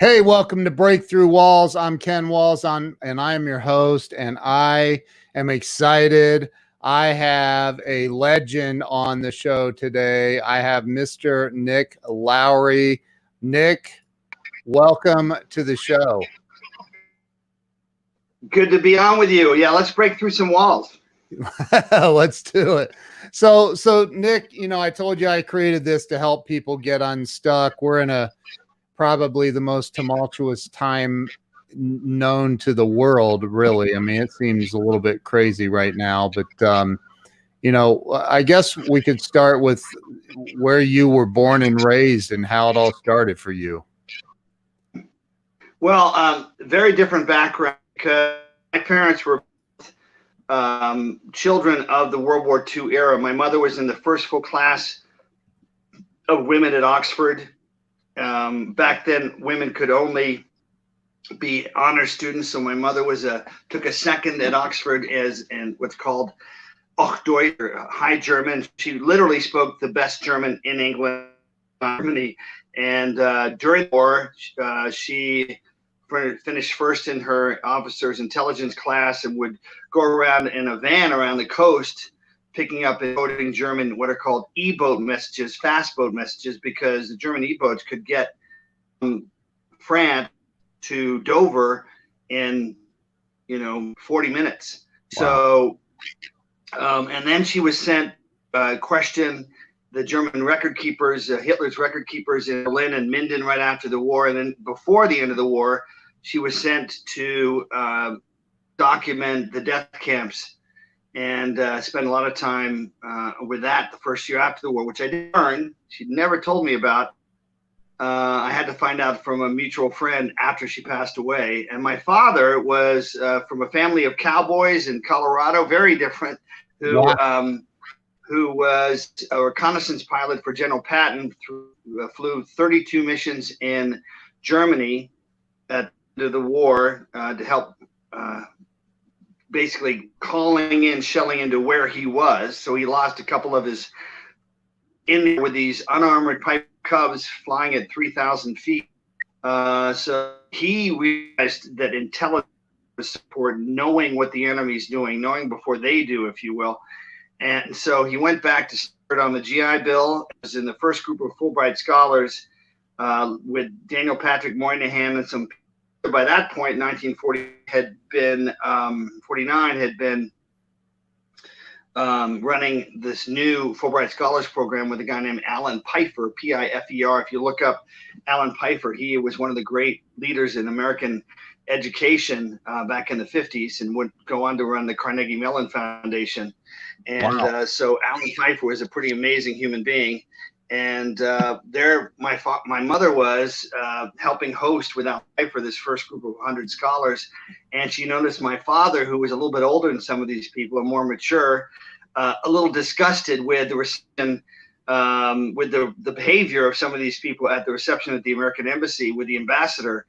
Hey, welcome to Breakthrough Walls. I'm Ken Walls and I am your host, and I am excited. I have a legend on the show today. I have Mr. Nick Lowery. Nick, welcome to the show. Good to be on with you. Yeah, let's break through some walls. Let's do it. So Nick, I told you I created this to help people get unstuck. We're in probably the most tumultuous time known to the world, really. I mean, it seems a little bit crazy right now, but I guess we could start with where you were born and raised and how it all started for you. Well, very different background because my parents were children of the World War II era. My mother was in the first full class of women at Oxford. Back then, women could only be honor students. So my mother took a second at Oxford in what's called Hochdeutsch, or High German. She literally spoke the best German in England, Germany. And during the war, she finished first in her officer's intelligence class and would go around in a van around the coast, picking up and coding German, what are called E-boat messages, fast boat messages, because the German E-boats could get from France to Dover in, 40 minutes. Wow. So, and then she was sent, question the German record keepers, Hitler's record keepers in Berlin and Minden right after the war. And then before the end of the war, she was sent to document the death camps and spent a lot of time with that the first year after the war, which I didn't learn. She never told me about. I had to find out from a mutual friend after she passed away. And my father was from a family of cowboys in Colorado, very different, who was a reconnaissance pilot for General Patton, flew 32 missions in Germany at the war to help basically calling in, shelling into where he was. So he lost a couple of his in there with these unarmored pipe cubs flying at 3,000 feet. So he realized that intelligence support, knowing what the enemy's doing, knowing before they do, if you will. And so he went back to start on the GI Bill. He was in the first group of Fulbright scholars with Daniel Patrick Moynihan and some. By that point, 1940 had been 49 had been running this new Fulbright Scholars Program with a guy named Alan Pfeiffer, P-I-F-E-R. If you look up Alan Pfeiffer, he was one of the great leaders in American education back in the 50s and would go on to run the Carnegie Mellon Foundation. And wow. So Alan Pfeiffer was a pretty amazing human being. And my mother was helping host with Alan Pfeiffer this first group of 100 scholars, and she noticed my father, who was a little bit older than some of these people and more mature, a little disgusted with the reception, with the behavior of some of these people at the reception at the American Embassy with the ambassador,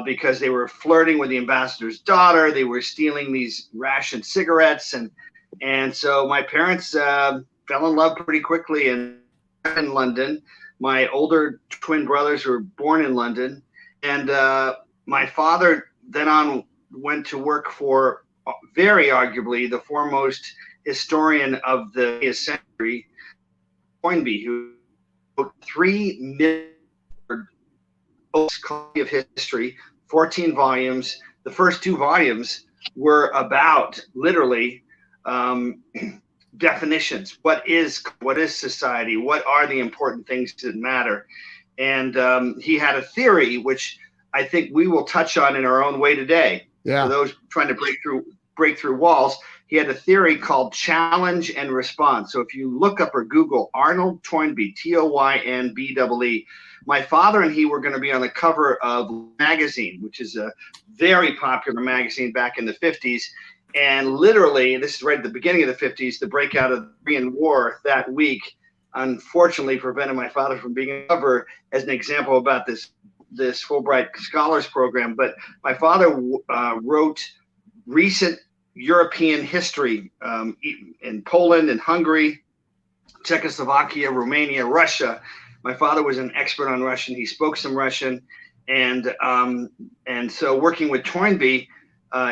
because they were flirting with the ambassador's daughter, they were stealing these rationed cigarettes, and so my parents fell in love pretty quickly and. In London. My older twin brothers were born in London, and my father then went to work for very arguably the foremost historian of the 20th century, Toynbee, who wrote 3 million books of history, 14 volumes. The first 2 volumes were about literally definitions. What is society? What are the important things that matter? And he had a theory, which I think we will touch on in our own way today. Yeah. For those trying to break through walls, he had a theory called challenge and response. So if you look up or Google Arnold Toynbee, Toynbee, my father and he were going to be on the cover of Magazine, which is a very popular magazine back in the 50s. And literally, this is right at the beginning of the 50s, the breakout of the Korean War that week, unfortunately prevented my father from being on the cover as an example about this Fulbright Scholars Program. But my father wrote recent European history in Poland and Hungary, Czechoslovakia, Romania, Russia. My father was an expert on Russian. He spoke some Russian. And so working with Toynbee,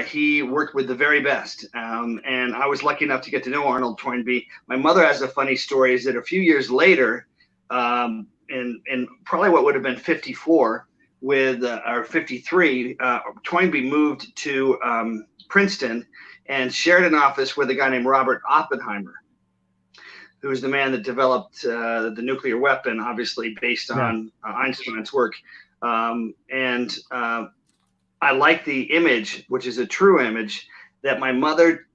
he worked with the very best. And I was lucky enough to get to know Arnold Toynbee. My mother has a funny story, is that a few years later, in probably what would have been 54 or 53, Toynbee moved to Princeton and shared an office with a guy named Robert Oppenheimer, who was the man that developed the nuclear weapon, obviously based on Einstein's work. I like the image, which is a true image, that my mother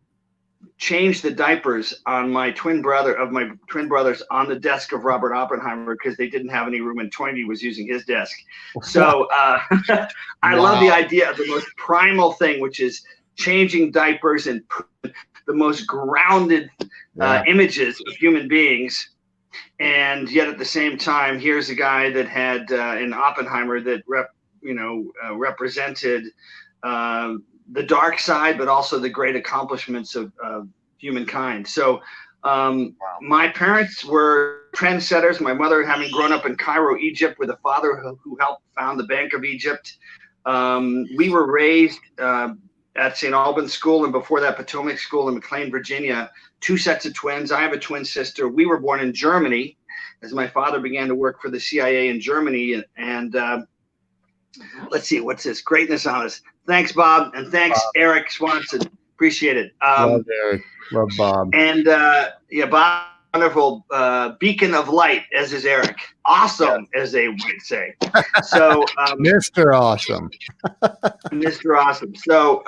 changed the diapers on my twin brothers on the desk of Robert Oppenheimer, because they didn't have any room and Toynbee was using his desk. So I love the idea of the most primal thing, which is changing diapers and the most grounded images of human beings. And yet at the same time, here's a guy that had in Oppenheimer that represented the dark side, but also the great accomplishments of humankind. So my parents were trendsetters. My mother, having grown up in Cairo, Egypt, with a father who helped found the Bank of Egypt. We were raised at St. Albans School, and before that Potomac School in McLean, Virginia. 2 sets of twins. I have a twin sister. We were born in Germany, as my father began to work for the CIA in Germany. And let's see, what's this? Greatness on us. Thanks, Bob, and thanks, Eric Swanson. Appreciate it. Love Eric. Love Bob. And Bob, wonderful beacon of light, as is Eric. Awesome, as they would say. So, Mr. Awesome. Mr. Awesome. So,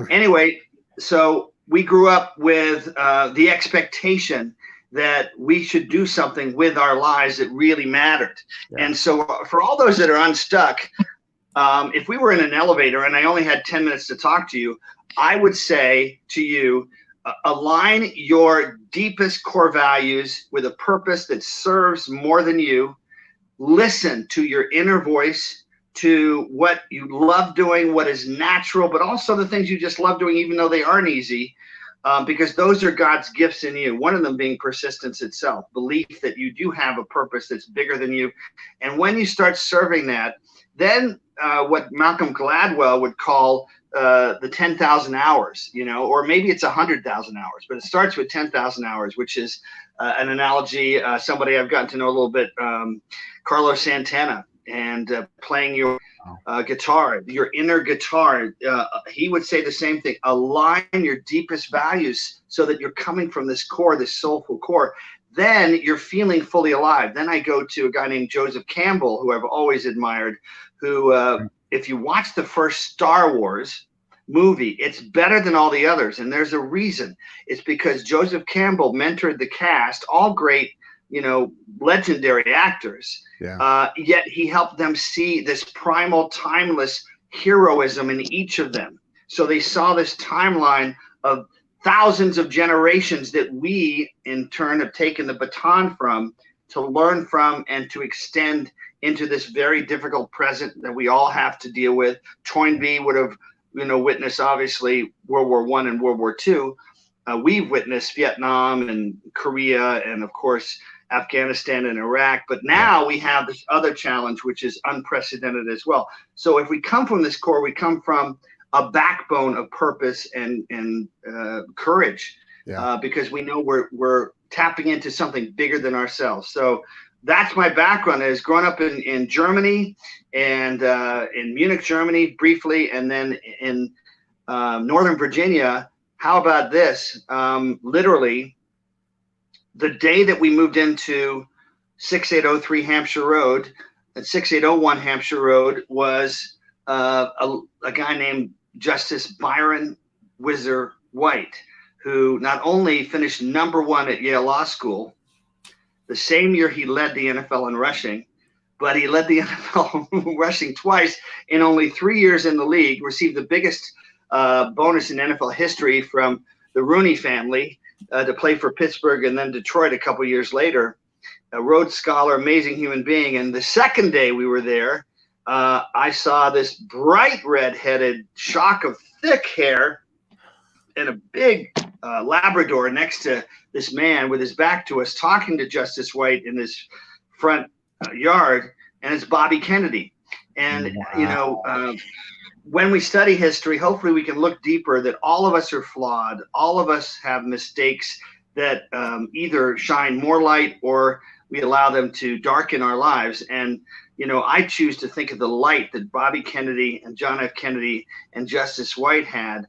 anyway, so we grew up with the expectation that we should do something with our lives that really mattered. Yeah. And so for all those that are unstuck, if we were in an elevator and I only had 10 minutes to talk to you, I would say to you, align your deepest core values with a purpose that serves more than you. Listen to your inner voice, to what you love doing, what is natural, but also the things you just love doing, even though they aren't easy, because those are God's gifts in you. One of them being persistence itself, belief that you do have a purpose that's bigger than you. And when you start serving that, then what Malcolm Gladwell would call the 10,000 hours, or maybe it's 100,000 hours, but it starts with 10,000 hours, which is an analogy. Somebody I've gotten to know a little bit, Carlos Santana, and playing your guitar, your inner guitar. He would say the same thing. Align your deepest values so that you're coming from this core, this soulful core. Then you're feeling fully alive. Then I go to a guy named Joseph Campbell, who I've always admired, who, if you watch the first Star Wars movie, it's better than all the others. And there's a reason. It's because Joseph Campbell mentored the cast, all great, legendary actors. Yeah. Yet he helped them see this primal, timeless heroism in each of them. So they saw this timeline of thousands of generations that we, in turn, have taken the baton from, to learn from, and to extend into this very difficult present that we all have to deal with. Toynbee would have, witnessed, obviously, World War I and World War II. We've witnessed Vietnam and Korea and, of course, Afghanistan and Iraq. But now we have this other challenge, which is unprecedented as well. So if we come from this core, we come from a backbone of purpose and courage, because we know we're tapping into something bigger than ourselves. So that's my background, is growing up in Germany and in Munich, Germany briefly, and then in Northern Virginia. How about this? Literally, the day that we moved into 6803 Hampshire Road, at 6801 Hampshire Road, was a guy named Justice Byron Whizzer White, who not only finished #1 at Yale Law School, the same year he led the NFL in rushing, but he led the NFL rushing twice in only 3 years in the league, received the biggest bonus in NFL history from the Rooney family to play for Pittsburgh and then Detroit a couple years later. A Rhodes Scholar, amazing human being. And the second day we were there, I saw this bright red-headed shock of thick hair and a big Labrador next to this man with his back to us, talking to Justice White in this front yard, and it's Bobby Kennedy. And, Wow. when we study history, hopefully we can look deeper that all of us are flawed. All of us have mistakes that either shine more light or we allow them to darken our lives. And, I choose to think of the light that Bobby Kennedy and John F. Kennedy and Justice White had,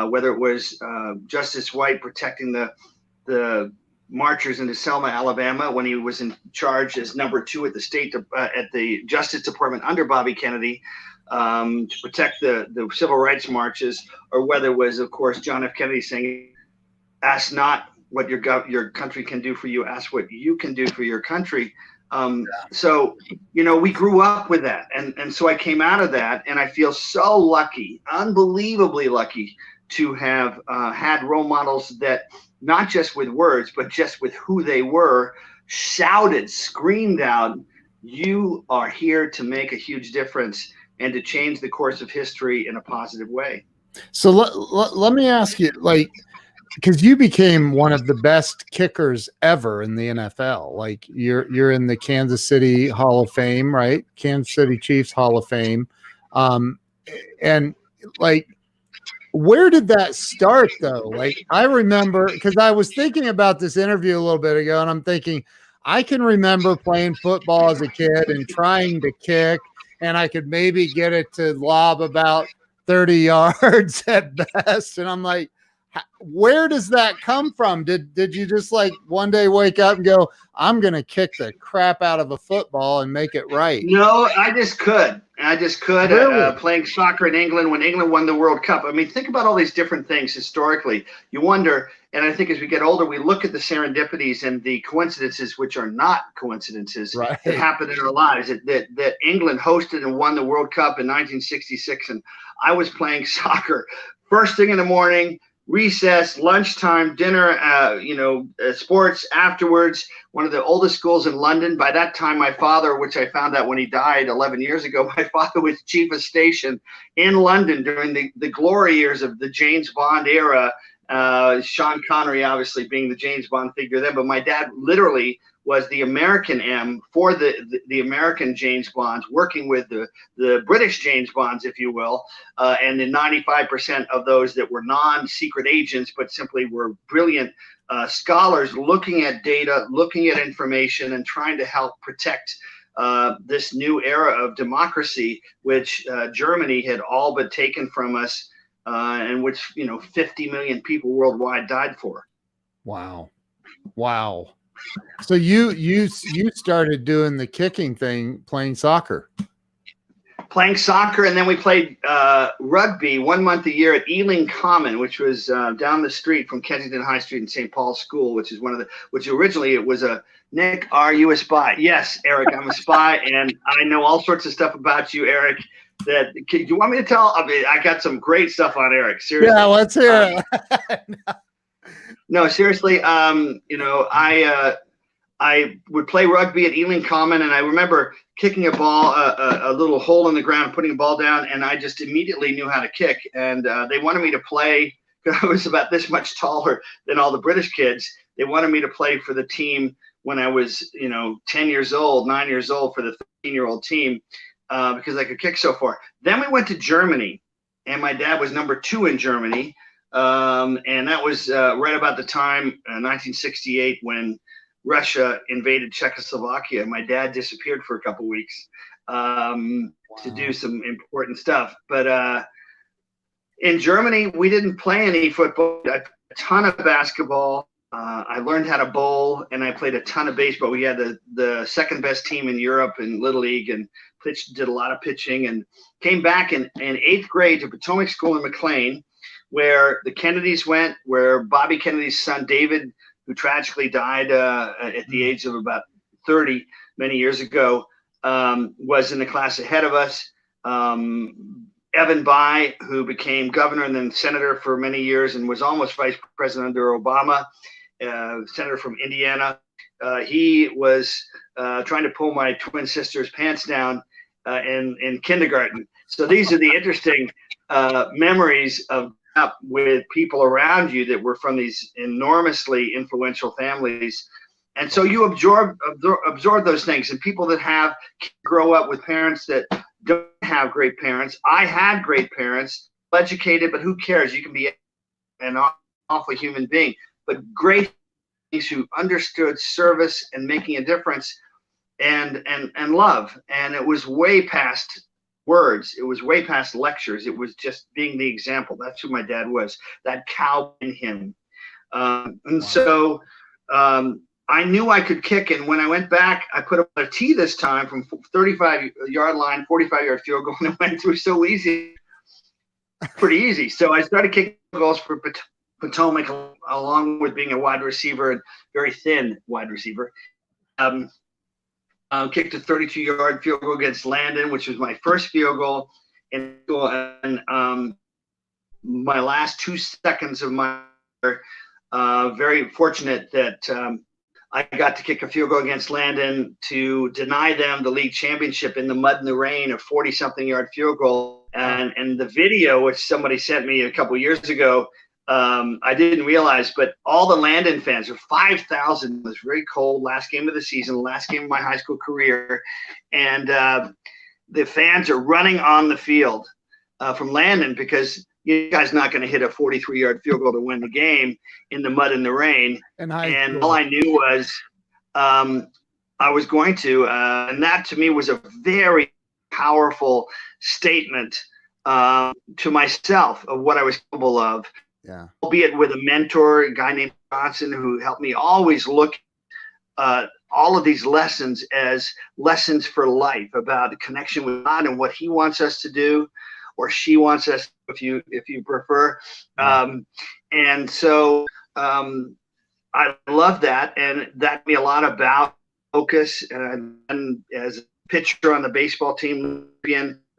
whether it was Justice White protecting the marchers into Selma, Alabama, when he was in charge as number 2 at the Justice Department under Bobby Kennedy, to protect the civil rights marches, or whether it was, of course, John F. Kennedy saying, "Ask not what your country can do for you, ask what you can do for your country." So, we grew up with that, and so I came out of that, and I feel so lucky, unbelievably lucky, to have had role models that, not just with words, but just with who they were, shouted, screamed out, "You are here to make a huge difference and to change the course of history in a positive way." So let me ask you, like, because you became one of the best kickers ever in the NFL. Like, you're in the Kansas City Hall of Fame, right? Kansas City Chiefs Hall of Fame. And like, where did that start though? Like, I remember, because I was thinking about this interview a little bit ago, and I'm thinking, I can remember playing football as a kid and trying to kick, and I could maybe get it to lob about 30 yards at best. And I'm like, where does that come from? Did you just like one day wake up and go, I'm going to kick the crap out of a football and make it right? No, I just could. Really? Playing soccer in England when England won the World Cup. I mean, think about all these different things historically. You wonder, and I think as we get older, we look at the serendipities and the coincidences, which are not coincidences, Right, that happen in our lives. That England hosted and won the World Cup in 1966, and I was playing soccer first thing in the morning, recess, lunchtime, dinner, sports afterwards. One of the oldest schools in London. By that time, my father, which I found out when he died 11 years ago, my father was chief of station in London during the glory years of the James Bond era. Sean Connery, obviously, being the James Bond figure then, but my dad literally was the American M for the American James Bonds, working with the British James Bonds, if you will, and the 95% of those that were non-secret agents, but simply were brilliant scholars looking at data, looking at information, and trying to help protect this new era of democracy, which Germany had all but taken from us, and which 50 million people worldwide died for. Wow. So you started doing the kicking thing, playing soccer, and then we played rugby 1 month a year at Ealing Common, which was down the street from Kensington High Street and St. Paul's School, which is which originally it was a Nick, are you a spy? Yes, Eric, I'm a spy, and I know all sorts of stuff about you, Eric. Do you want me to tell? I mean, I got some great stuff on Eric. Seriously. Yeah, let's hear it. No, seriously. I would play rugby at Ealing Common, and I remember kicking a ball, a little hole in the ground, putting a ball down, and I just immediately knew how to kick. And they wanted me to play, because I was about this much taller than all the British kids. They wanted me to play for the team when I was, 9 years old, for the 13-year-old team, because I could kick so far. Then we went to Germany, and my dad was number 2 in Germany. And that was right about the time, 1968, when Russia invaded Czechoslovakia. My dad disappeared for a couple weeks to do some important stuff. But in Germany, we didn't play any football. I played a ton of basketball. I learned how to bowl, and I played a ton of baseball. We had the second best team in Europe in Little League, and did a lot of pitching, and came back in 8th grade to Potomac School in McLean, where the Kennedys went, where Bobby Kennedy's son, David, who tragically died at the age of about 30 many years ago, was in the class ahead of us. Evan Bayh, who became governor and then senator for many years and was almost vice president under Obama, senator from Indiana. He was trying to pull my twin sister's pants down in kindergarten. So these are the interesting memories of up with people around you that were from these enormously influential families. And so you absorb those things, and people that grow up with parents that don't have great parents. I had great parents, educated, but who cares? You can be an awful human being, but great who understood service and making a difference and love. And it was way past words. It was way past lectures. It was just being the example. That's who my dad was, that cow in him. So I knew I could kick. And when I went back, I put up a tee this time from 35-yard line, 45-yard field goal, and it went through so easy, pretty easy. So I started kicking goals for Potomac, along with being a wide receiver, and very thin wide receiver. Kicked a 32-yard field goal against Landon, which was my first field goal. And my last 2 seconds of my very fortunate that I got to kick a field goal against Landon to deny them the league championship in the mud and the rain, a 40-something yard field goal. And the video, which somebody sent me a couple years ago, I didn't realize, but all the Landon fans, there were 5,000. It was very cold, last game of the season, last game of my high school career. And the fans are running on the field from Landon because you guys not going to hit a 43-yard field goal to win the game in the mud and the rain. And all I knew was I was going to, and that to me was a very powerful statement to myself of what I was capable of. Yeah. Albeit with a mentor, a guy named Johnson, who helped me always look at all of these lessons as lessons for life, about the connection with God and what He wants us to do, or she wants us, if you prefer. And so I love that, and that taught me a lot about focus. And as a pitcher on the baseball team,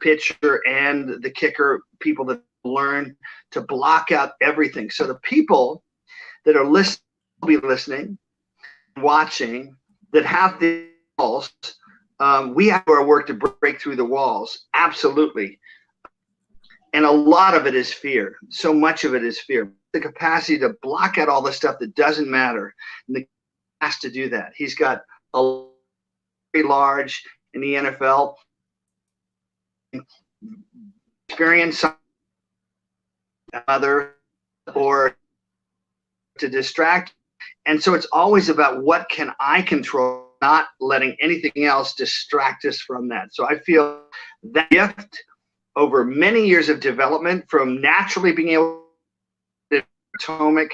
pitcher and the kicker, people that learn to block out everything. So the people that are listening will be listening, watching, that have the walls. We have our work to break through the walls. Absolutely. And a lot of it is fear. So much of it is fear. The capacity to block out all the stuff that doesn't matter. And the has to do that. He's got a very large in the NFL experience, other, or to distract. And so it's always about what can I control, not letting anything else distract us from that. So I feel that gift over many years of development, from naturally being able to Potomac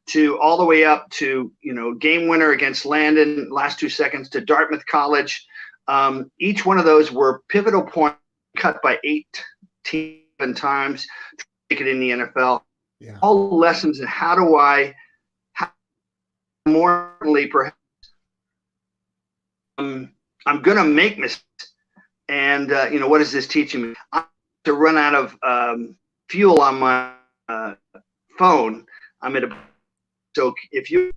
to all the way up to, game winner against Landon, last 2 seconds, to Dartmouth College. Each one of those were pivotal points, cut by 18 times to make it in the NFL. Yeah. All lessons in how more importantly, perhaps, I'm going to make mistakes. And, what is this teaching me? I have to run out of fuel on my phone. So if you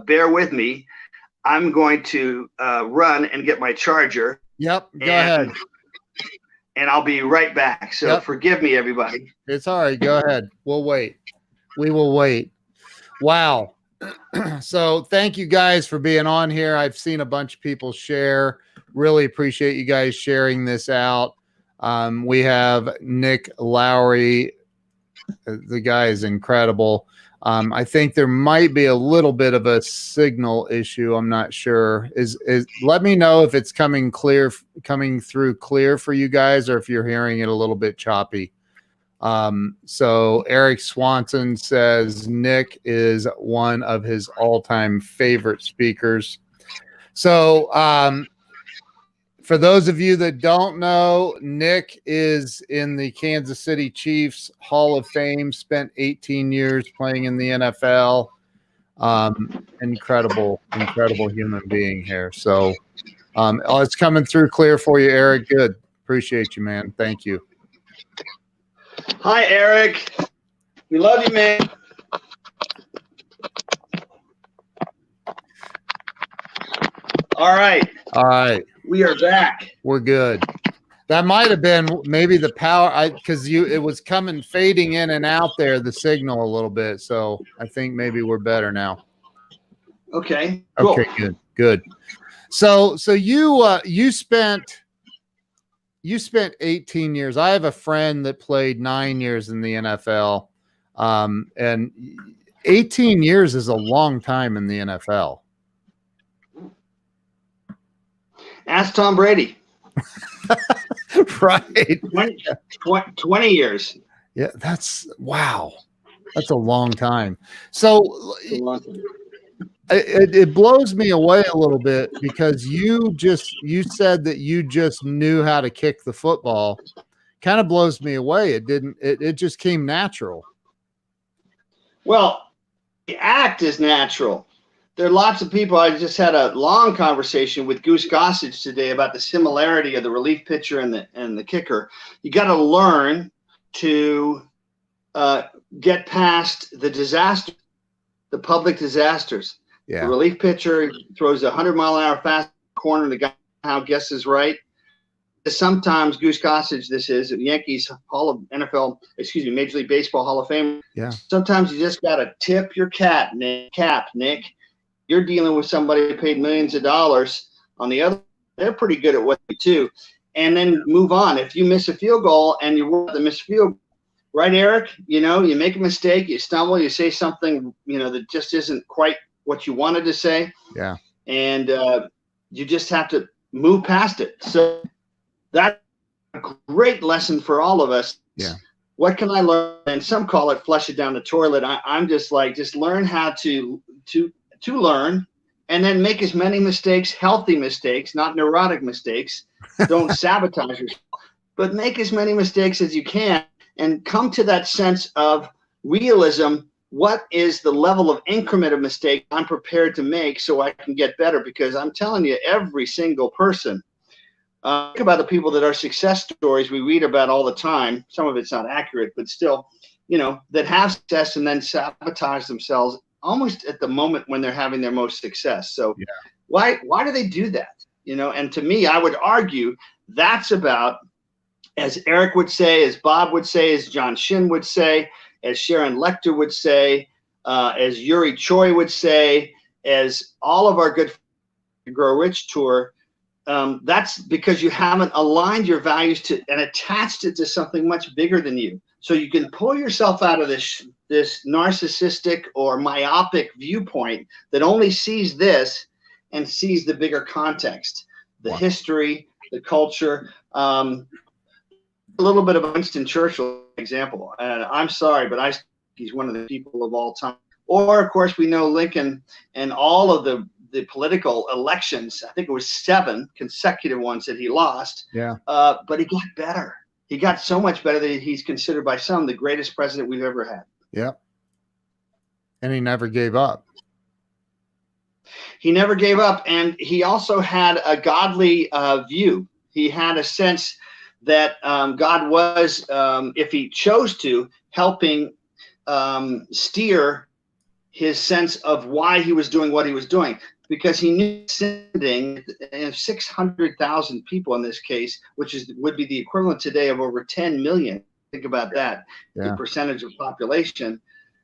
bear with me, I'm going to run and get my charger. Yep, go ahead. And I'll be right back. So Forgive me, everybody. It's all right. Go ahead. We'll wait. We will wait. Wow. So thank you guys for being on here. I've seen a bunch of people share. Really appreciate you guys sharing this out. We have Nick Lowery. The guy is incredible. I think there might be a little bit of a signal issue. I'm not sure. Let me know if it's coming through clear for you guys, or if you're hearing it a little bit choppy. So Eric Swanson says Nick is one of his all-time favorite speakers. So for those of you that don't know, Nick is in the Kansas City Chiefs Hall of Fame, spent 18 years playing in the NFL. Incredible human being here. So it's coming through clear for you, Eric. Good. Appreciate you, man. Thank you. Hi, Eric. We love you, man. All right. We are back. We're good. That might have been maybe the power, because it was fading in and out there, the signal a little bit. So I think maybe we're better now. Okay. Cool. Okay. Good. So you spent you spent 18 years. I have a friend that played 9 years in the NFL. And 18 years is a long time in the NFL. Ask Tom Brady. Right. 20 years. Yeah, wow. That's a long time. So it blows me away a little bit because you said that you just knew how to kick the football. Kind of blows me away. It just came natural. Well, the act is natural. There are lots of people. I just had a long conversation with Goose Gossage today about the similarity of the relief pitcher and the kicker. You got to learn to get past the disaster, the public disasters. Yeah. The relief pitcher throws a 100-mile-an-hour fast corner, and the guy now guesses right. Sometimes Goose Gossage, this is Yankees Major League Baseball Hall of Fame. Yeah. Sometimes you just got to tip your cap, Nick. You're dealing with somebody who paid millions of dollars. On the other, they're pretty good at what they do. And then move on. If you miss a field goal and you're worried to miss a field goal, right, Eric? You make a mistake, you stumble, you say something, that just isn't quite what you wanted to say. Yeah. And you just have to move past it. So that's a great lesson for all of us. Yeah. What can I learn? And some call it flush it down the toilet. I'm just like, just learn how to learn, and then make as many mistakes, healthy mistakes, not neurotic mistakes. Don't sabotage yourself, but make as many mistakes as you can and come to that sense of realism. What is the level of increment of mistake I'm prepared to make so I can get better? Because I'm telling you, every single person, think about the people that are success stories we read about all the time. Some of it's not accurate, but still, that have success and then sabotage themselves almost at the moment when they're having their most success. So yeah. Why do they do that? And to me, I would argue that's about, as Eric would say, as Bob would say, as John Shin would say, as Sharon Lecter would say, as Yuri Choi would say, as all of our good Grow Rich tour, that's because you haven't aligned your values to and attached it to something much bigger than you. So you can pull yourself out of this narcissistic or myopic viewpoint that only sees this and sees the bigger context, the history, the culture. A little bit of Winston Churchill example. I'm sorry, but he's one of the people of all time. Or, of course, we know Lincoln and all of the political elections. I think it was 7 consecutive ones that he lost. Yeah. But he got better. He got so much better that he's considered by some the greatest president we've ever had. Yeah. And he never gave up. He never gave up. And he also had a godly view. He had a sense that God was, if he chose to, helping steer his sense of why he was doing what he was doing. Because he knew sending 600,000 people in this case, which would be the equivalent today of over 10 million. Think about that, the percentage of population,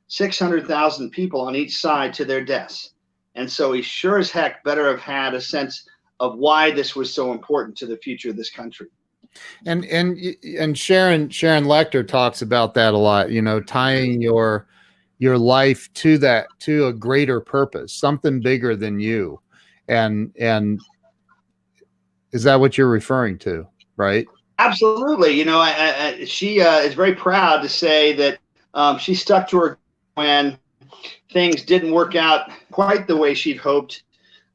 600,000 people on each side to their deaths. And so he sure as heck better have had a sense of why this was so important to the future of this country. And Sharon Lecter talks about that a lot, tying your life to a greater purpose, something bigger than you. And is that what you're referring to? Right. Absolutely. She is very proud to say that she stuck to her when things didn't work out quite the way she'd hoped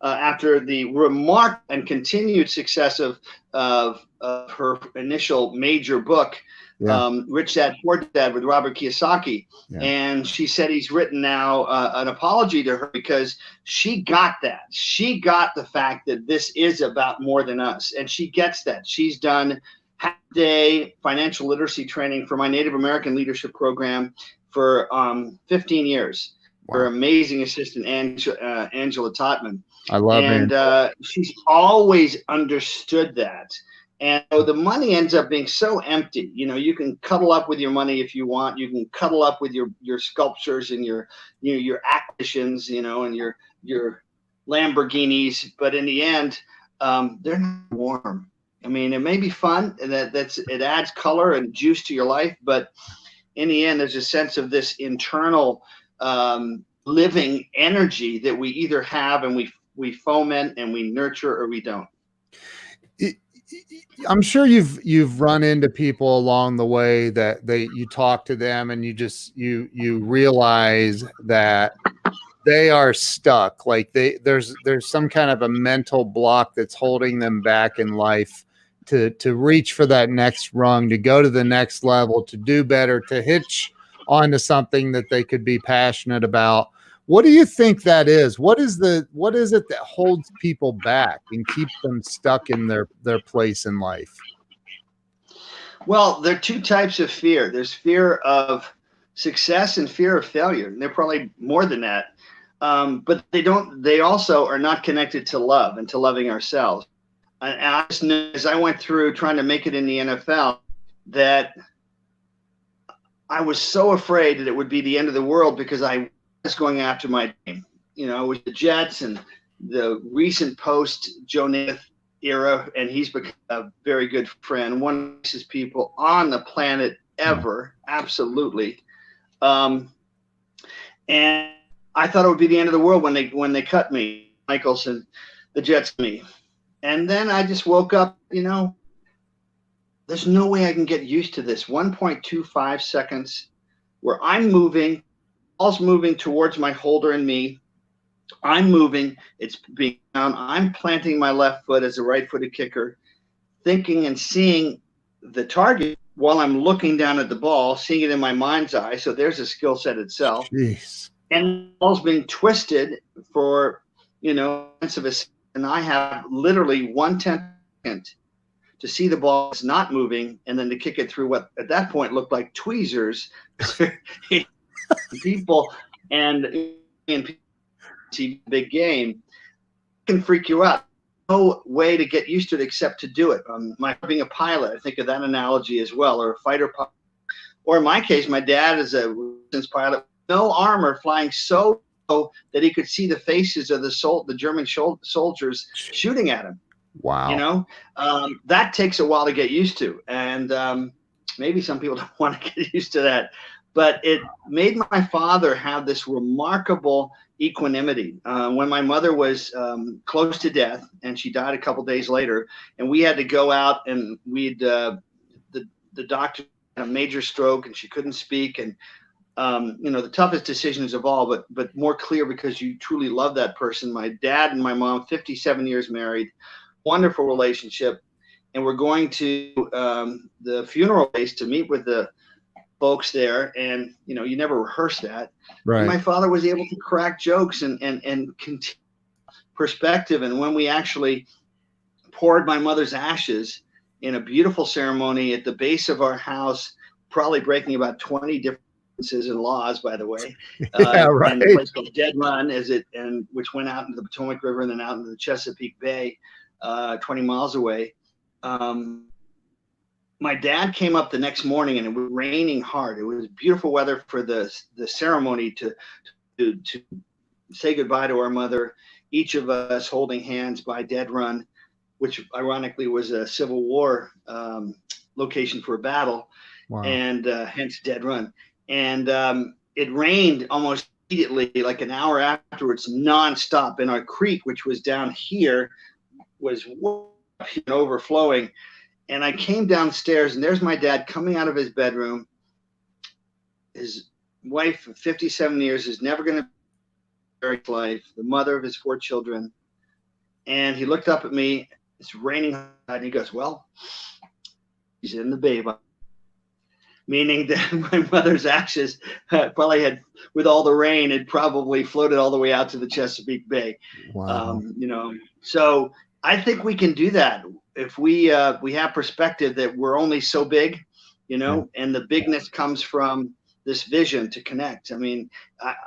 after the remarkable and continued success of her initial major book, Rich Dad Poor Dad with Robert Kiyosaki. Yeah. And she said he's written now an apology to her because she got that. She got the fact that this is about more than us. And she gets that. She's done half-day financial literacy training for my Native American leadership program for 15 years. Wow. Her amazing assistant, Angela Totman. I love her. And she's always understood that. And so the money ends up being so empty. You can cuddle up with your money if you want. You can cuddle up with your sculptures and your acquisitions, and your Lamborghinis. But in the end, they're not warm. I mean, it may be fun, and it adds color and juice to your life, but in the end, there's a sense of this internal living energy that we either have and we foment and we nurture, or we don't. I'm sure you've run into people along the way that you talk to them and you realize that they are stuck. Like there's some kind of a mental block that's holding them back in life to reach for that next rung, to go to the next level, to do better, to hitch onto something that they could be passionate about. What do you think that is? What is it that holds people back and keeps them stuck in their place in life? Well, there are two types of fear. There's fear of success and fear of failure. And they're probably more than that. But they also are not connected to love and to loving ourselves. And I just knew, as I went through trying to make it in the NFL, that I was so afraid that it would be the end of the world because I was going after my team. You know, with the Jets and the recent post Joe Namath era, and he's become a very good friend, one of the nicest people on the planet ever, absolutely. And I thought it would be the end of the world when they cut me, Michaels and the Jets me. And then I just woke up, you know, there's no way I can get used to this. 1.25 seconds where I'm moving, ball's moving towards my holder and me. I'm moving, it's being down. I'm planting my left foot as a right-footed kicker, thinking and seeing the target while I'm looking down at the ball, seeing it in my mind's eye. So there's a skill set itself. Jeez. And the ball's being twisted for, you know, and I have literally 1/10 second to see the ball is not moving, and then to kick it through what at that point looked like tweezers. People and see big game can freak you out. No way to get used to it except to do it. Being a pilot, I think of that analogy as well, or a fighter pilot. Or in my case, my dad is a resistance pilot, no armor, flying so low that he could see the faces of the German soldiers shooting at him. Wow. You know, that takes a while to get used to. And maybe some people don't want to get used to that. But it made my father have this remarkable equanimity. When my mother was close to death, and she died a couple days later, and we had to go out, and the doctor had a major stroke, and she couldn't speak, and you know, the toughest decisions of all, but more clear because you truly love that person. My dad and my mom, 57 years married, wonderful relationship, and we're going to the funeral place to meet with the folks there, and you know, you never rehearse that. Right. And my father was able to crack jokes and continue perspective. And when we actually poured my mother's ashes in a beautiful ceremony at the base of our house, probably breaking about 20 differences in laws, by the way. Yeah, right. And the place called Dead Run, which went out into the Potomac River and then out into the Chesapeake Bay, 20 miles away. My dad came up the next morning, and it was raining hard. It was beautiful weather for the ceremony to say goodbye to our mother, each of us holding hands by Dead Run, which ironically was a Civil War location for a battle. Wow. And hence Dead Run. And it rained almost immediately, like an hour afterwards, nonstop. And our creek, which was down here, was overflowing. And I came downstairs, and there's my dad coming out of his bedroom. His wife of 57 years is never going to be life, the mother of his 4 children. And he looked up at me. It's raining, and he goes, "Well, he's in the bay." Meaning that my mother's ashes probably had, with all the rain, it probably floated all the way out to the Chesapeake Bay. Wow. You know, so I think we can do that if we have perspective that we're only so big, you know, and the bigness comes from this vision to connect. I mean,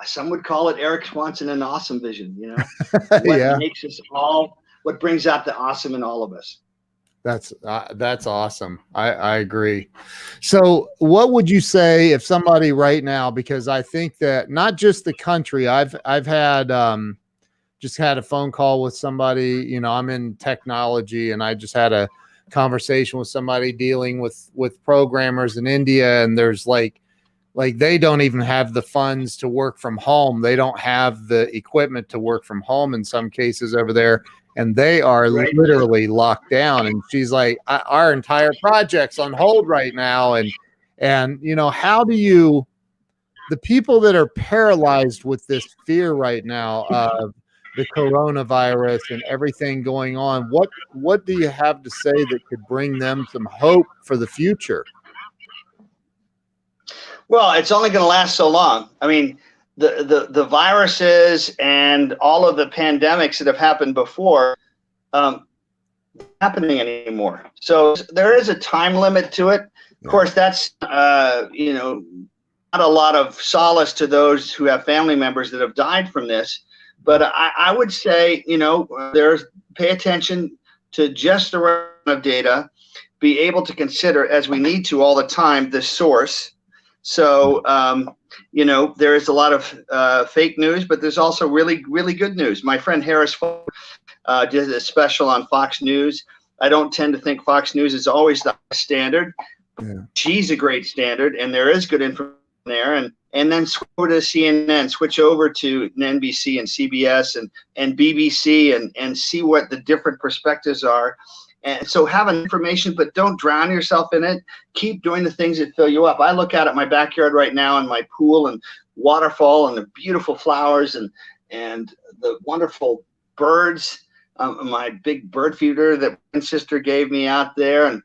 some would call it Eric Swanson an awesome vision, you know, what makes us all, what brings out the awesome in all of us. That's awesome. I agree. So what would you say if somebody right now, because I think that not just the country, I've had, just had a phone call with somebody, you know, I'm in technology, and I just had a conversation with somebody dealing with programmers in India, and there's like they don't even have the funds to work from home. They don't have the equipment to work from home in some cases over there, and they are literally locked down. And she's like, our entire project's on hold right now. And you know, how do you, the people that are paralyzed with this fear right now of the coronavirus and everything going on, what do you have to say that could bring them some hope for the future? Well, it's only going to last so long. I mean, the viruses and all of the pandemics that have happened before happening anymore. So there is a time limit to it. Of course, that's you know, not a lot of solace to those who have family members that have died from this. But I would say, you know, pay attention to just the right amount of data, be able to consider, as we need to all the time, the source. So, you know, there is a lot of fake news, but there's also really, really good news. My friend Harris did a special on Fox News. I don't tend to think Fox News is always the standard. Yeah. She's a great standard, and there is good information there. And then switch over to CNN, switch over to NBC and CBS and BBC and see what the different perspectives are. And so have information, but don't drown yourself in it. Keep doing the things that fill you up. I look out at my backyard right now and my pool and waterfall and the beautiful flowers and the wonderful birds. My big bird feeder that my sister gave me out there, and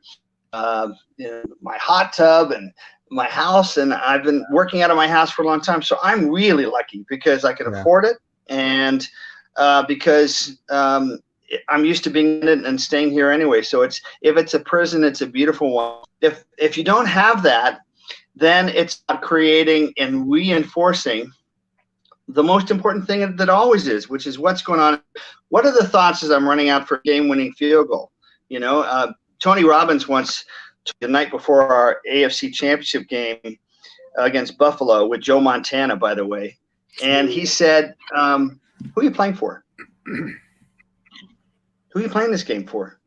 you know, my hot tub and my house. And I've been working out of my house for a long time. So I'm really lucky because I can afford it. And because I'm used to being in it and staying here anyway. So if it's a prison, it's a beautiful one. If you don't have that, then it's creating and reinforcing the most important thing that always is, which is what's going on. What are the thoughts as I'm running out for a game-winning field goal? You know, Tony Robbins once, the night before our AFC Championship game against Buffalo with Joe Montana, by the way, and he said, "Who are you playing for? Who are you playing this game for?"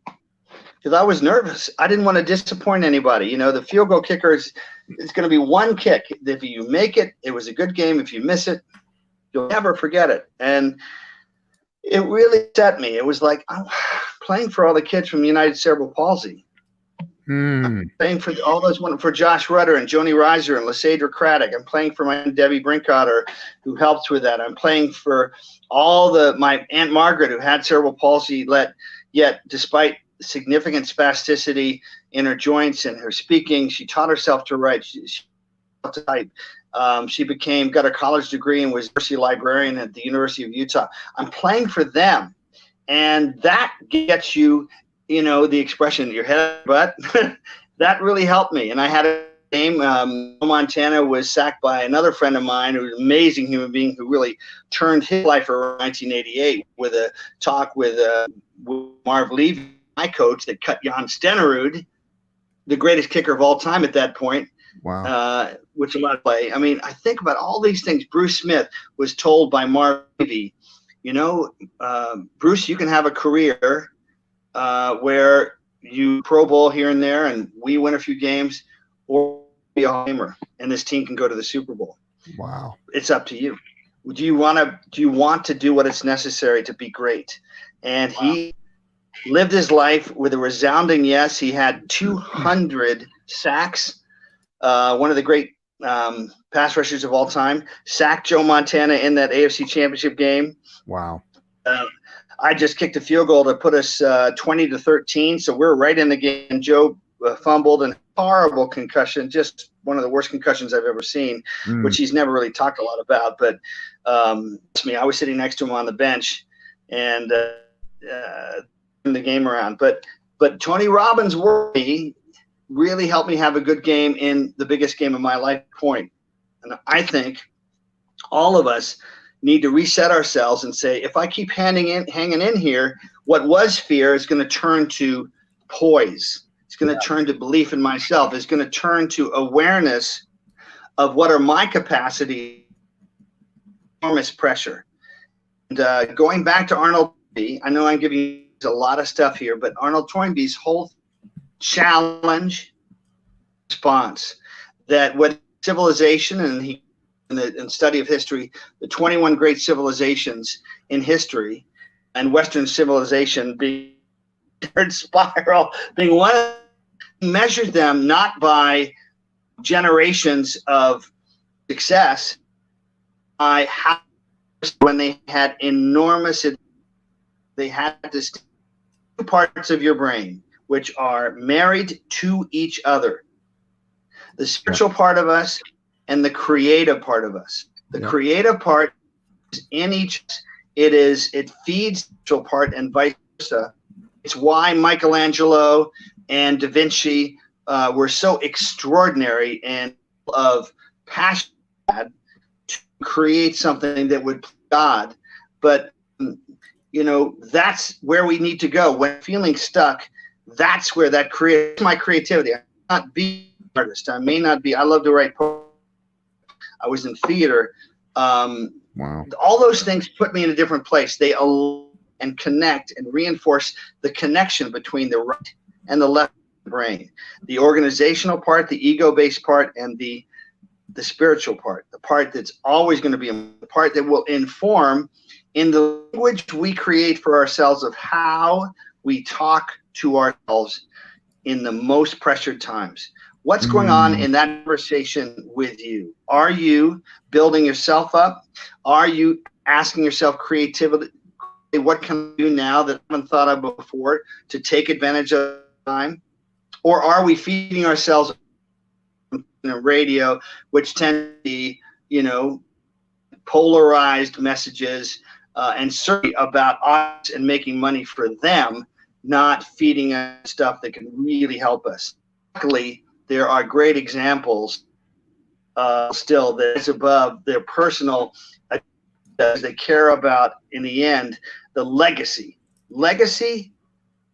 Because I was nervous. I didn't want to disappoint anybody. You know, the field goal kicker is going to be one kick. If you make it, it was a good game. If you miss it, you'll never forget it. And it really set me. It was like, I'm playing for all the kids from United Cerebral Palsy. I'm playing for all those for Josh Rudder and Joni Reiser and Lysadra Craddock. I'm playing for my Aunt Debbie Brinkotter, who helped with that. I'm playing for my Aunt Margaret, who had cerebral palsy, yet despite significant spasticity in her joints and her speaking, she taught herself to write. She taught to type. She got a college degree and was a university librarian at the University of Utah. I'm playing for them, and that gets you, you know, the expression your head butt. That really helped me. And I had a game. Montana was sacked by another friend of mine who was an amazing human being who really turned his life around in 1988 with a talk with Marv Levy, my coach, that cut Jan Stenerud, the greatest kicker of all time at that point. Wow. Which a lot of play. I mean, I think about all these things. Bruce Smith was told by Marv Levy, you know, Bruce, you can have a career where you Pro Bowl here and there, and we win a few games, or be a Hall of Famer, and this team can go to the Super Bowl. Wow! It's up to you. Do you want to do what is necessary to be great? And he lived his life with a resounding yes. He had 200 sacks. One of the great pass rushers of all time. Sacked Joe Montana in that AFC Championship game. Wow. I just kicked a field goal to put us 20-13, so we're right in the game. Joe fumbled and horrible concussion, just one of the worst concussions I've ever seen, which he's never really talked a lot about. But I was sitting next to him on the bench and in the game around. But Tony Robbins' worry really helped me have a good game in the biggest game of my life. Point. And I think all of us need to reset ourselves and say, if I keep hanging in here, what was fear is going to turn to poise. It's going to turn to belief in myself. It's going to turn to awareness of what are my capacity, enormous pressure. And going back to Arnold Toynbee, I know I'm giving you a lot of stuff here, but Arnold Toynbee's whole challenge, response. That what civilization, and in study of history, the 21 great civilizations in history, and Western civilization being third spiral, being one, measure them not by generations of success, by how when they had enormous, they had this two parts of your brain which are married to each other. The spiritual part of us and the creative part of us. The creative part is in each. It feeds the spiritual part and vice versa. It's why Michelangelo and Da Vinci were so extraordinary and of passion to create something that would please God. But that's where we need to go when feeling stuck. That's where that creates my creativity. I may not be an artist. I may not be. I love to write poetry. I was in theater. Wow. All those things put me in a different place. They align and connect and reinforce the connection between the right and the left brain, the organizational part, the ego-based part, and the spiritual part, the part that's always going to be the part that will inform in the language we create for ourselves of how we talk to ourselves in the most pressured times. What's going on in that conversation with you? Are you building yourself up? Are you asking yourself creativity? What can I do now that I haven't thought of before to take advantage of time? Or are we feeding ourselves radio, which tend to be, polarized messages and certainly about us and making money for them, not feeding us stuff that can really help us. Luckily, there are great examples still that's above their personal they care about, in the end, the legacy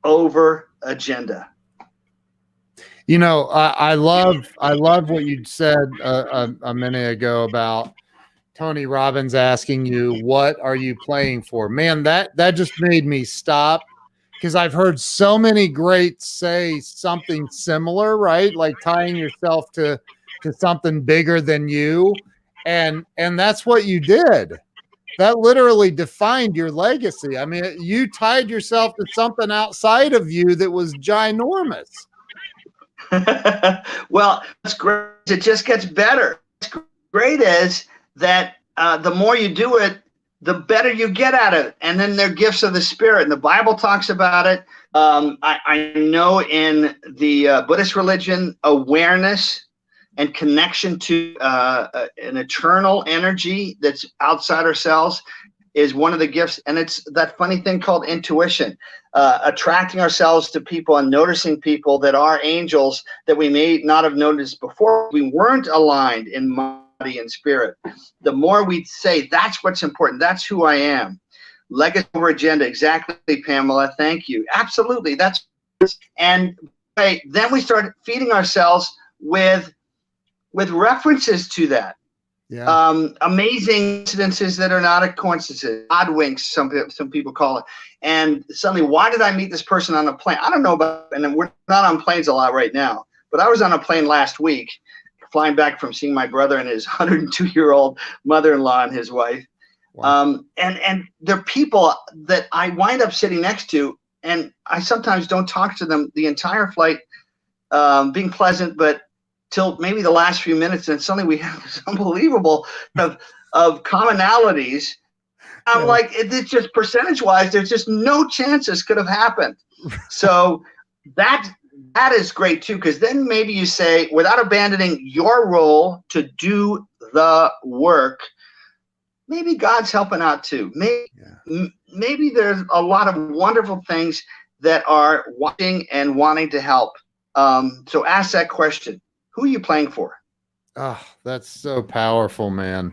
over agenda. I love what you said a minute ago about Tony Robbins asking you, what are you playing for? Man, that just made me stop, because I've heard so many greats say something similar, right? Like tying yourself to something bigger than you. And that's what you did. That literally defined your legacy. I mean, you tied yourself to something outside of you that was ginormous. Well, it's great. It just gets better. What's great is that the more you do it, the better you get at it. And then they're gifts of the Spirit. And the Bible talks about it. I know in the Buddhist religion, awareness and connection to an eternal energy that's outside ourselves is one of the gifts. And it's that funny thing called intuition, attracting ourselves to people and noticing people that are angels that we may not have noticed before. We weren't aligned in body and spirit. The more we say, that's what's important. That's who I am. Legacy over agenda. Exactly, Pamela. Thank you. Absolutely. And then we start feeding ourselves with references to that. Yeah. Amazing incidences that are not a coincidence. Odd winks, some people call it. And suddenly, why did I meet this person on a plane? I don't know about, and we're not on planes a lot right now, but I was on a plane last week, flying back from seeing my brother and his 102-year-old mother-in-law and his wife. Wow. And they're people that I wind up sitting next to, and I sometimes don't talk to them the entire flight, being pleasant, but till maybe the last few minutes, and suddenly we have this unbelievable of commonalities. I'm like, it's just percentage-wise, there's just no chance this could have happened. So that is great too, because then maybe you say, without abandoning your role to do the work, maybe God's helping out too. Maybe there's a lot of wonderful things that are watching and wanting to help. So ask that question. Who are you playing for? Oh, that's so powerful, man.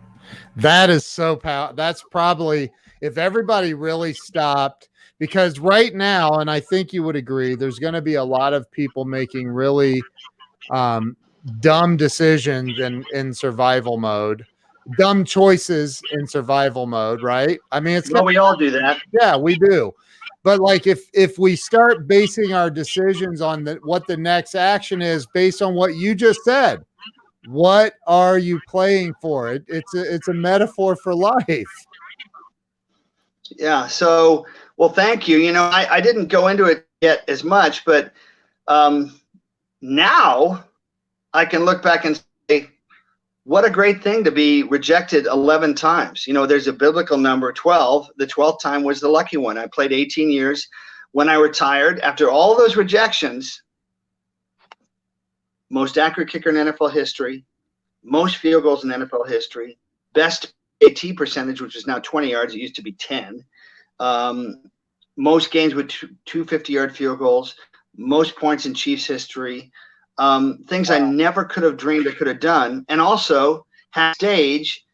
That is so powerful. That's probably, if everybody really stopped, because right now, and I think you would agree, there's going to be a lot of people making really dumb decisions in survival mode, dumb choices in survival mode, right? I mean, we all do that. Yeah, we do. But like if we start basing our decisions on what the next action is based on what you just said, what are you playing for? It's a metaphor for life. Yeah. So, well, thank you. I didn't go into it yet as much, but now I can look back and say, what a great thing to be rejected 11 times. There's a biblical number 12. The 12th time was the lucky one. I played 18 years. When I retired, after all those rejections, most accurate kicker in NFL history, most field goals in NFL history, best AT percentage, which is now 20 yards. It used to be 10. Most games with two 50-yard field goals, most points in Chiefs history, things I never could have dreamed I could have done, and also had stage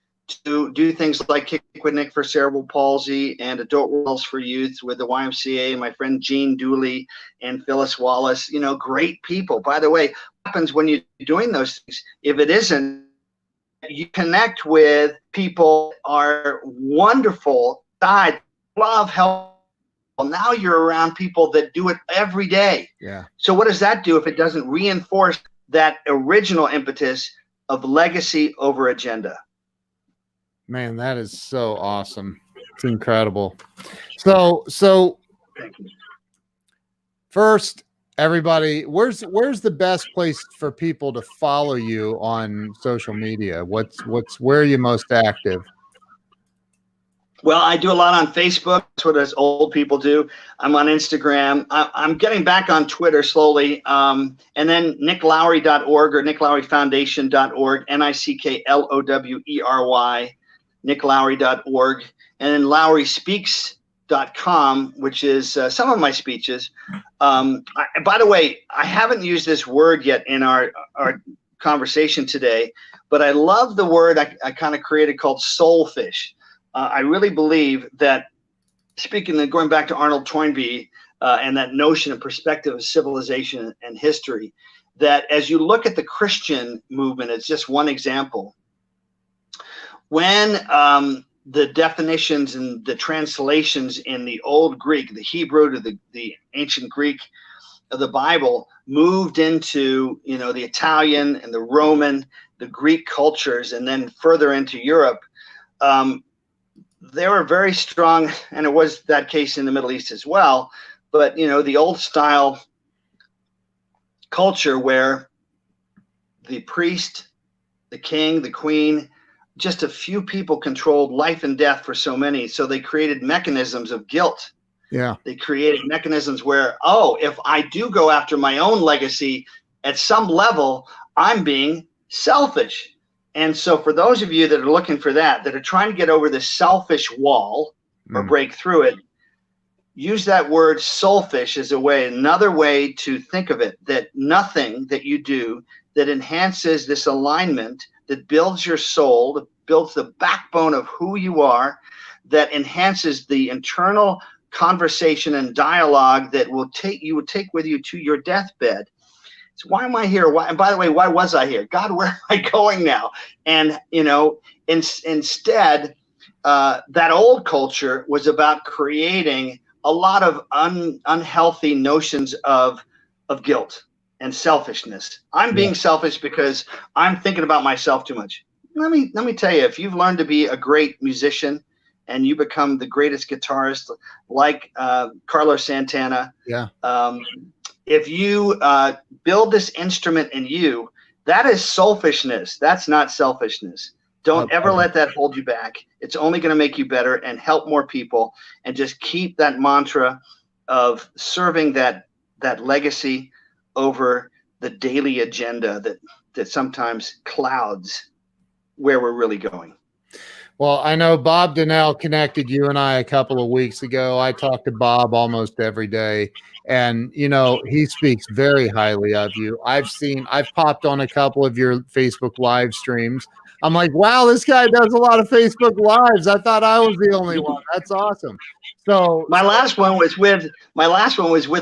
to do things like Kick with Nick for cerebral palsy and Adult Worlds for Youth with the YMCA, my friend Gene Dooley and Phyllis Wallace, great people. By the way, what happens when you're doing those things, if it isn't, you connect with people are wonderful, love, help. Well, now you're around people that do it every day. Yeah. So what does that do if it doesn't reinforce that original impetus of legacy over agenda? Man, that is so awesome. It's incredible. So Thank you. First, everybody, where's the best place for people to follow you on social media? Where are you most active? Well, I do a lot on Facebook. That's what us old people do. I'm on Instagram. I'm getting back on Twitter slowly. And then nicklowry.org or nicklowryfoundation.org, NICKLOWERY, nicklowry.org. And then lowryspeaks.com, which is some of my speeches. By the way, I haven't used this word yet in our conversation today, but I love the word I kind of created called soulfish. I really believe that, going back to Arnold Toynbee and that notion of perspective of civilization and history, that as you look at the Christian movement, it's just one example. When the definitions and the translations in the old Greek, the Hebrew to the ancient Greek of the Bible moved into, the Italian and the Roman, the Greek cultures, and then further into Europe, they were very strong, and it was that case in the Middle East as well. But, the old style culture where the priest, the king, the queen, just a few people controlled life and death for so many. So they created mechanisms of guilt. Yeah. They created mechanisms where, if I do go after my own legacy at some level, I'm being selfish. And so for those of you that are looking for that are trying to get over this selfish wall or break through it, use that word soulfish as another way to think of it, that nothing that you do that enhances this alignment, that builds your soul, that builds the backbone of who you are, that enhances the internal conversation and dialogue that you would take with you to your deathbed. So why am I here? And by the way, why was I here? God, where am I going now? And, instead, that old culture was about creating a lot of unhealthy notions of guilt and selfishness. I'm being selfish because I'm thinking about myself too much. Let me tell you, if you've learned to be a great musician and you become the greatest guitarist like Carlos Santana, if you build this instrument in you, that is selfishness. That's not selfishness. Don't ever let that hold you back. It's only going to make you better and help more people. And just keep that mantra of serving that legacy over the daily agenda that sometimes clouds where we're really going. Well, I know Bob Donnell connected you and I a couple of weeks ago. I talk to Bob almost every day, and he speaks very highly of you. I've popped on a couple of your Facebook live streams. I'm like, wow, this guy does a lot of Facebook lives. I thought I was the only one. That's awesome. So my last one was with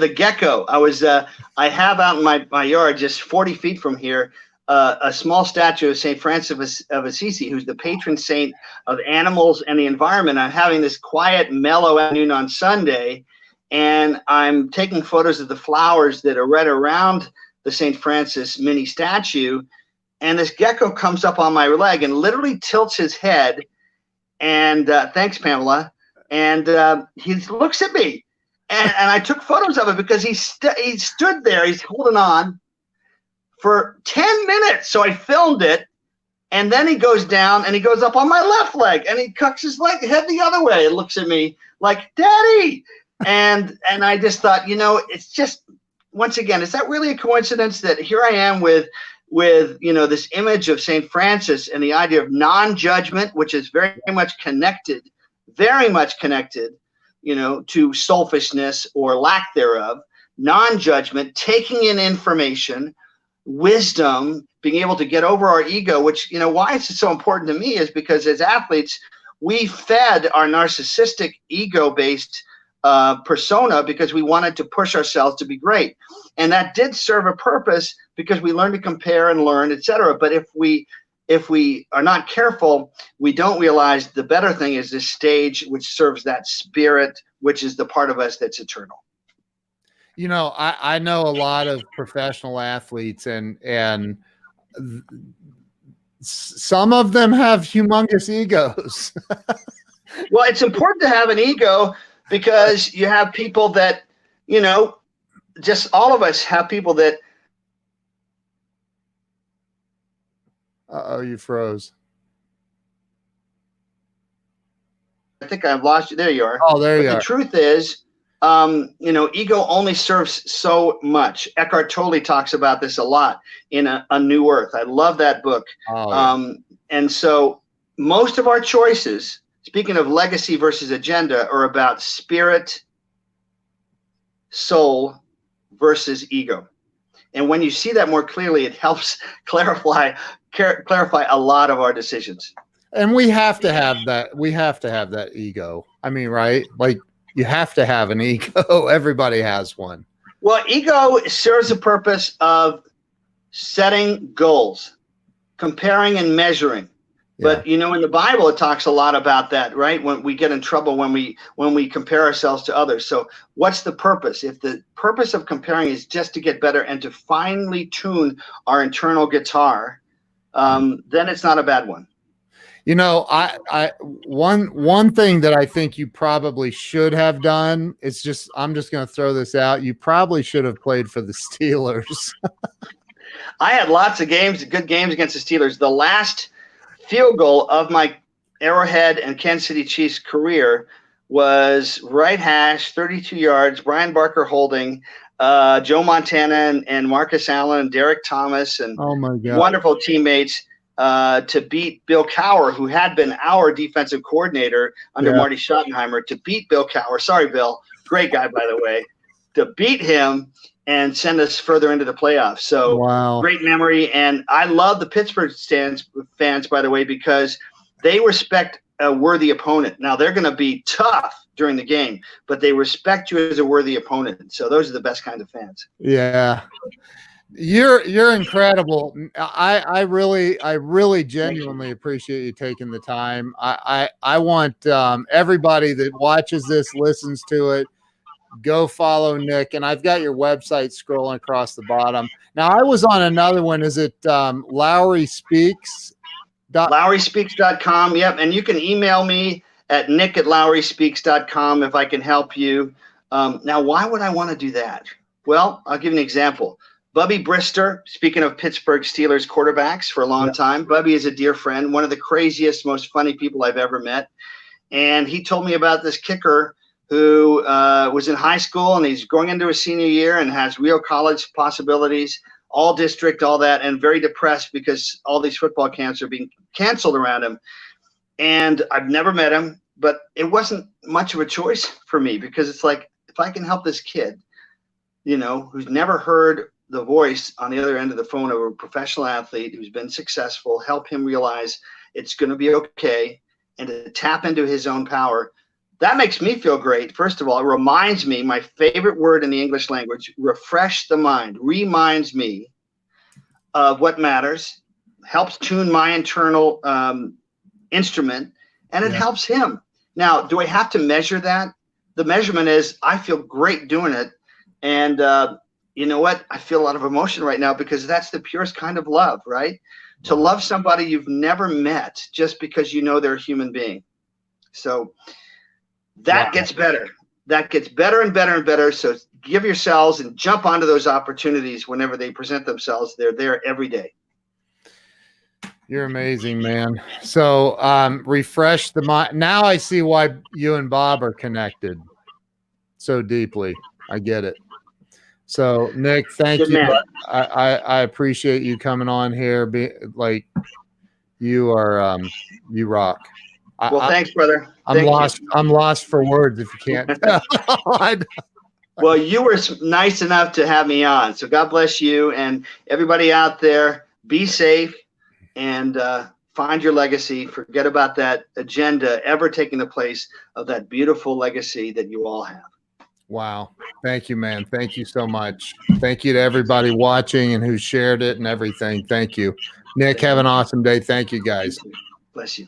a gecko. I have out in my yard, just 40 feet from here, a small statue of St. Francis of Assisi, who's the patron saint of animals and the environment. I'm having this quiet, mellow afternoon on Sunday, and I'm taking photos of the flowers that are right around the St. Francis mini statue. And this gecko comes up on my leg and literally tilts his head. And thanks, Pamela. And he looks at me. And I took photos of it because he stood there. He's holding on for 10 minutes. So I filmed it. And then he goes down and he goes up on my left leg. And he cocks his head the other way and looks at me like, Daddy. And I just thought, it's just, once again, is that really a coincidence that here I am with this image of St. Francis and the idea of non-judgment, which is very much connected, to selfishness or lack thereof, non-judgment, taking in information, wisdom, being able to get over our ego, which, why it's so important to me is because as athletes, we fed our narcissistic ego-based persona because we wanted to push ourselves to be great. And that did serve a purpose because we learn to compare and learn, etc. But if we are not careful, we don't realize the better thing is this stage which serves that spirit, which is the part of us that's eternal. I know a lot of professional athletes and some of them have humongous egos. Well, it's important to have an ego because you have people that, just all of us have people that. Uh-oh, you froze. I think I've lost you. There you are. Oh, there you are. The truth is, ego only serves so much. Eckhart Tolle talks about this a lot in A New Earth. I love that book. Oh, yeah. And so most of our choices, speaking of legacy versus agenda, are about spirit, soul versus ego. And when you see that more clearly, it helps clarify a lot of our decisions. And we have to have that. We have to have that ego. I mean, right? Like you have to have an ego. Everybody has one. Well, ego serves the purpose of setting goals, comparing and measuring. Yeah. But in the Bible, it talks a lot about that, right? When we get in trouble when we compare ourselves to others. So what's the purpose? If the purpose of comparing is just to get better and to finely tune our internal guitar, then it's not a bad one. One thing that I think you probably should have done is I'm just going to throw this out. You probably should have played for the Steelers. I had lots of good games against the Steelers. The last field goal of my Arrowhead and Kansas City Chiefs career was right hash, 32 yards, Brian Barker holding, Joe Montana and Marcus Allen and Derek Thomas and oh my God, wonderful teammates to beat Bill Cowher, who had been our defensive coordinator under Marty Schottenheimer, to beat Bill Cowher. Sorry, Bill. Great guy, by the way. To beat him and send us further into the playoffs. So wow. Great memory. And I love the Pittsburgh fans, by the way, because they respect a worthy opponent. Now they're going to be tough during the game, but they respect you as a worthy opponent. So those are the best kind of fans. Yeah. You're incredible. I really genuinely appreciate you taking the time. I want everybody that watches this, listens to it, go follow Nick, and I've got your website scrolling across the bottom. Now I was on another one. Is it Lowry Speaks? LowrySpeaks.com. Yep. And you can email me at nick@LowrySpeaks.com if I can help you. Now, why would I want to do that? Well, I'll give you an example. Bubby Brister, speaking of Pittsburgh Steelers quarterbacks for a long time, Bubby is a dear friend, one of the craziest, most funny people I've ever met. And he told me about this kicker who was in high school and he's going into his senior year and has real college possibilities, all district, all that, and very depressed because all these football camps are being canceled around him. And I've never met him, but it wasn't much of a choice for me because it's like, if I can help this kid, who's never heard the voice on the other end of the phone of a professional athlete who's been successful, help him realize it's going to be okay and to tap into his own power. That makes me feel great. First of all, it reminds me, my favorite word in the English language, refresh the mind, reminds me of what matters, helps tune my internal instrument, and it helps him. Now, do I have to measure that? the measurement is I feel great doing it. And you know what? I feel a lot of emotion right now because that's the purest kind of love, right? To love somebody you've never met just because you know they're a human being. So that gets better. That gets better and better and better. So give yourselves and jump onto those opportunities whenever they present themselves. They're there every day. You're amazing, man. So refresh the mind. Now I see why you and Bob are connected so deeply. I get it. So Nick, thank you. I appreciate you coming on here. Like you are, you rock. Well, thanks, brother. I'm lost for words if you can't tell. Well, you were nice enough to have me on. So God bless you and everybody out there. Be safe and find your legacy. Forget about that agenda ever taking the place of that beautiful legacy that you all have. Wow. Thank you, man. Thank you so much. Thank you to everybody watching and who shared it and everything. Thank you. Nick, have an awesome day. Thank you, guys. Bless you.